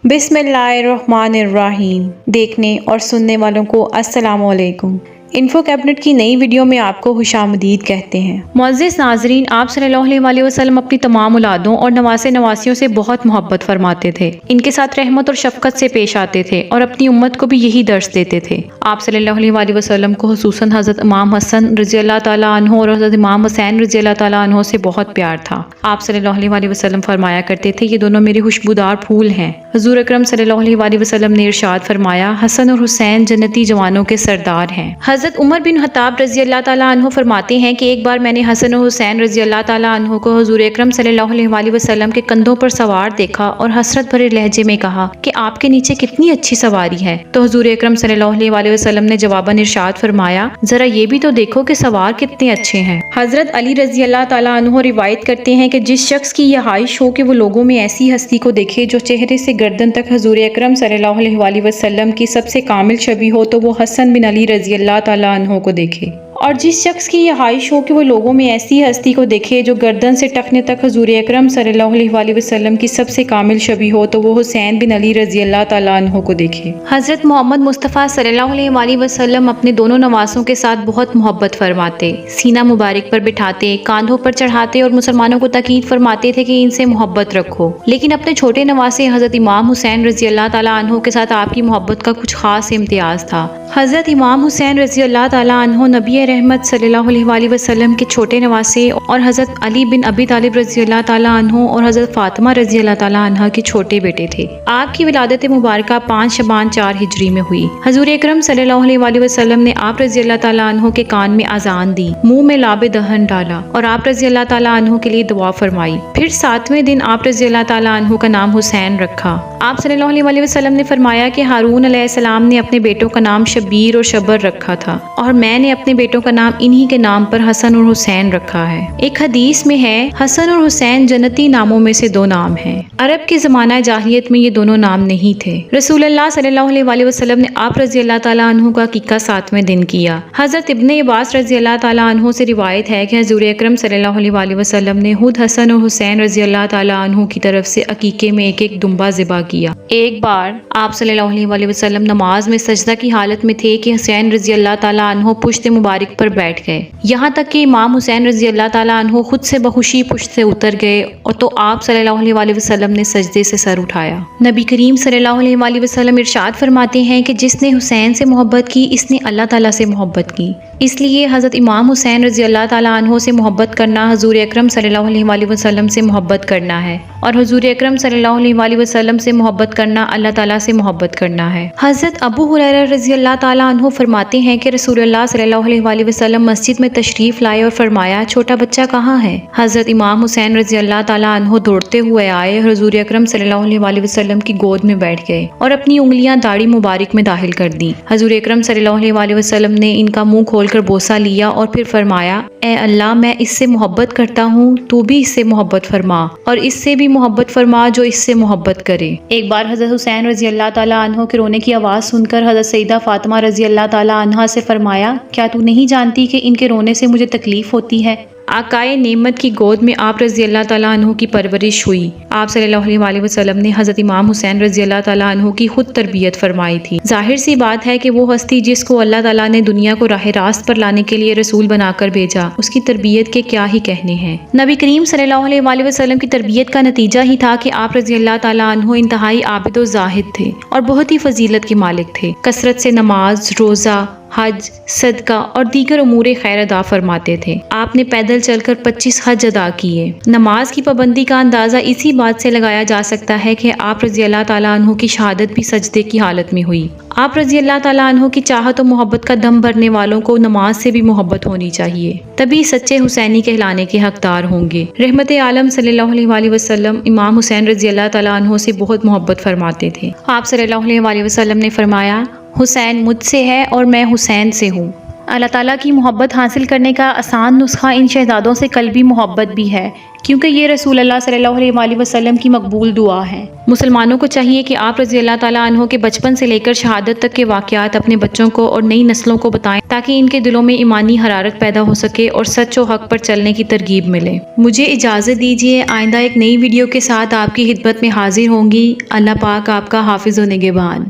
बिस्मिल्लाहिर्रहमानिर्रहीम। देखने और सुनने वालों को अस्सलाम वालेकुम। इन्फो कैबिनेट की नई वीडियो में आपको खुशामदीद कहते हैं। मुअज़्ज़िज़ नाज़रीन, आप सल्लल्लाहु अलैहि वसल्लम अपनी तमाम औलादों और नवासे नवासियों से बहुत मोहब्बत फरमाते थे। इनके साथ रहमत और शफ़क़त से पेश आते थे और अपनी उम्मत को भी यही दर्स देते थे। आप सल्लल्लाहु अलैहि वसल्लम को खुसूसन हज़रत इमाम हसन रज़ियल्लाहु तआला अन्हु और हज़रत इमाम हुसैन रज़ियल्लाहु तआला अन्हु से बहुत प्यार था। आप सल्लल्लाहु अलैहि वसल्लम फरमाया करते थे, ये दोनों मेरे खुशबूदार फूल हैं। हुज़ूर अकरम सल्लल्लाहु अलैहि वसल्लम ने इरशाद फरमाया, हसन और हुसैन जन्नती जवानों के सरदार हैं। हज़रत उमर बिन खत्ताब रज़ियल्लाहु तआला अन्हु फरमाते हैं कि एक बार मैंने हसन और हुसैन रज़ियल्लाहु तआला अन्हु को हुज़ूर अकरम सल्लल्लाहु अलैहि वसल्लम के कंधों पर सवार देखा और हसरत भरे लहजे में कहा कि आपके नीचे कितनी अच्छी सवारी है। तो हुज़ूर अकरम सल्लल्लाहु अलैहि वसल्लम ने जवाबन इरशाद फरमाया, जरा ये भी तो देखो कि सवार कितने अच्छे हैं। हज़रत अली रज़ियल्लाहु तआला अन्हु रिवायत करते हैं कि जिस शख्स की यह ख्वाहिश हो कि वो लोगों में ऐसी हस्ती को देखे जो चेहरे से गर्दन तक हुज़ूर अकरम सल्लल्लाहु अलैहि वसल्लम की सबसे कामिल छवि हो, तो वो हसन बिन अली रज़ियल्लाहु तआला अन्हु को देखे। और जिस शख्स की यह ख्वाहिश हो कि वो लोगों में ऐसी हस्ती को देखे जो गर्दन से टखने तक हुज़ूर अकरम सल्लल्लाहु अलैहि वसल्लम की सबसे कामिल छवि हो, तो वो हुसैन बिन अली रज़ियल्लाहु तआला अन्हु को देखे। हज़रत मोहम्मद मुस्तफ़ा सल्लल्लाहु अलैहि वसल्लम अपने दोनों नवासों के साथ बहुत मोहब्बत फरमाते, सीना मुबारक पर बिठाते, कांधों पर चढ़ाते और मुसलमानों को ताकीद फरमाते थे कि इनसे मोहब्बत रखो। लेकिन अपने छोटे नवासे हज़रत इमाम हुसैन रज़ियल्लाहु तआला अन्हु के साथ आपकी मोहब्बत का कुछ खास इम्तियाज़ था। हज़रत इमाम हुसैन रज़ियल्लाहु तआला अन्हु नबी रहमत सल्लल्लाहु अलैहि वसल्लम के छोटे नवासे और हज़रत अली बिन अबी तालिब रज़ियल्लाहु तआला अन्हु और हज़रत फातिमा रज़ियल्लाहु तआला अन्हा के छोटे बेटे थे। आपकी विलादत मुबारका 5 शबान 4 हिजरी में हुई। हुज़ूर अकरम सल्लल्लाहु अलैहि वसल्लम ने आप रज़ियल्लाहु तआला अन्हु के कान में अज़ान दी, मुंह में लाबे दहन डाला और आप रज़ियल्लाहु तआला अन्हु के लिए दुआ फरमाई। फिर 7वें दिन आप रज़ियल्लाहु तआला अन्हु का नाम हुसैन रखा। आप सल्लल्लाहु अलैहि वसल्लम ने फरमाया कि हारून अलैहिस्सलाम ने अपने बेटों का नाम शबीर और शबर रखा था और मैंने अपने बेटों का नाम इन्हीं के नाम पर हसन और हुसैन रखा है। एक हदीस में है, हसन और हुसैन जन्नती नामों में से 2 नाम हैं। अरब के ज़माना जाहिलियत में ये दोनों नाम नहीं थे। रसूलुल्लाह सल्लल्लाहु अलैहि वसल्लम ने आप रज़ियल्लाहु तआला अन्हु का अकीका 7वें दिन किया। हज़रत इब्ने अब्बास रज़ियल्लाहु तआला अन्हु से रिवायत है कि हुज़ूर अकरम सल्लल्लाहु अलैहि वसल्लम ने खुद हसन और हुसैन रज़ियल्लाहु तआला अन्हु की तरफ से अकीके में एक दुम्बा ज़िबा किया। एक बार आप सल्लल्लाहु अलैहि वसल्लम नमाज में सजदा की हालत में थे कि हुसैन रज़ियल्लाहु तआला अन्हु पुश्त मुबारक पर बैठ गए। यहाँ तक कि इमाम हुसैन रज़ियल्लाहु तआला अन्हु खुद से बखुशी पुश्त से उतर गए और तो आप सल्लल्लाहु अलैहि वसल्लम ने सजदे से सर उठाया। नबी करीम सल्लल्लाहु अलैहि वसल्लम इरशाद फरमाते हैं कि जिसने हुसैन से मोहब्बत की, इसने अल्लाह ताला से मोहब्बत की। इसलिए हज़रत इमाम हुसैन रज़ियल्लाहु तआला अन्हु से मोहब्बत करना हुज़ूर अकरम सल्लल्लाहु अलैहि वसल्लम से मोहब्बत करना है और हुज़ूर अकरम सल्लल्लाहु अलैहि वसल्लम से मोहब्बत करना अल्लाह ताला से मोहब्बत करना है। हज़रत अबू हुरैरा रज़ियल्लाहु तआला अन्हु फरमाते हैं कि रसूलुल्लाह सल्लल्लाहु अलैहि वसल्लम मस्जिद में तशरीफ़ लाए और फरमाया, छोटा बच्चा कहाँ है? हज़रत इमाम हुसैन रज़ियल्लाहु तआला अन्हु दौड़ते हुए आए और हुज़ूर अकरम सल्लल्लाहु अलैहि वसल्लम की गोद में बैठ गए और अपनी उंगलियां दाढ़ी मुबारक में दाखिल कर दी। हुज़ूर अकरम सल्लल्लाहु अलैहि वसल्लम ने इनका मुंह खोलकर बोसा लिया और फिर फरमाया, ए अल्लाह, मैं इससे मोहब्बत करता हूँ, तू भी इससे मोहब्बत फरमा और इससे भी मोहब्बत फरमा जो इससे मोहब्बत करे। एक बार हज़रत हुसैन रज़ियल्लाहु तआला अन्हु के रोने की आवाज़ सुनकर हज़रत सईदा फातिमा रज़ियल्लाहु तआला अन्हा से फरमाया, क्या तू नहीं जानती कि इनके रोने से मुझे तकलीफ होती है? आकाए नेमत की गोद में आप रज़ियल्लाहु तआला अन्हु की परवरिश हुई। आप सल्लल्लाहु अलैहि वसल्लम ने हज़रत इमाम हुसैन रज़ियल्लाहु तआला अन्हु की खुद तरबियत फरमाई थी। जाहिर सी बात है कि वो हस्ती जिसको अल्लाह ताला ने दुनिया को राह रास्त पर लाने के लिए रसूल बनाकर भेजा, उसकी तरबियत के क्या ही कहने हैं। नबी करीम सल्लल्लाहु अलैहि वसल्लम की तरबियत का नतीजा ही था कि आप रज़ियल्लाहु तआला अन्हु इंतहाई आबिद और ज़ाहिद थे और बहुत ही फजीलत के मालिक थे। कसरत से नमाज, रोज़ा, हज, सदका और दीगर उमूरे खैर अदा फरमाते थे। आपने पैदल चलकर 25 हज अदा किए। नमाज की पाबंदी का अंदाज़ा इसी बात से लगाया जा सकता है कि आप रज़ियल्लाहु तआला अन्हु की शहादत भी सजदे की हालत में हुई। आप रज़ियल्लाहु तआला अन्हु की चाहत और मोहब्बत का दम भरने वालों को नमाज से भी मोहब्बत होनी चाहिए, तभी सच्चे हुसैनी कहलाने के हकदार होंगे। रहमत आलम सल्लल्लाहु अलैहि वसल्लम इमाम हुसैन रज़ियल्लाहु तआला अन्हु से बहुत मोहब्बत फरमाते थे। आप सल्लल्लाहु अलैहि वसल्लम ने फरमाया, हुसैन मुझसे है और मैं हुसैन से हूँ। अल्लाह ताला की मोहब्बत हासिल करने का आसान नुस्खा इन शहजादों से कल्बी मोहब्बत भी है। کیونکہ یہ رسول اللہ صلی اللہ علیہ وسلم کی مقبول دعا ہے۔ مسلمانوں کو چاہیے کہ آپ رضی اللہ تعالیٰ عنہ کے بچپن سے لے کر شہادت تک کے واقعات اپنے بچوں کو اور نئی نسلوں کو بتائیں تاکہ ان کے دلوں میں ایمانی حرارت پیدا ہو سکے اور سچ و حق پر چلنے کی ترغیب ملے۔ مجھے اجازت دیجیے، آئندہ ایک نئی ویڈیو کے ساتھ آپ کی خدمت میں حاضر ہوں گی۔ اللہ پاک آپ کا حافظ و نگہبان۔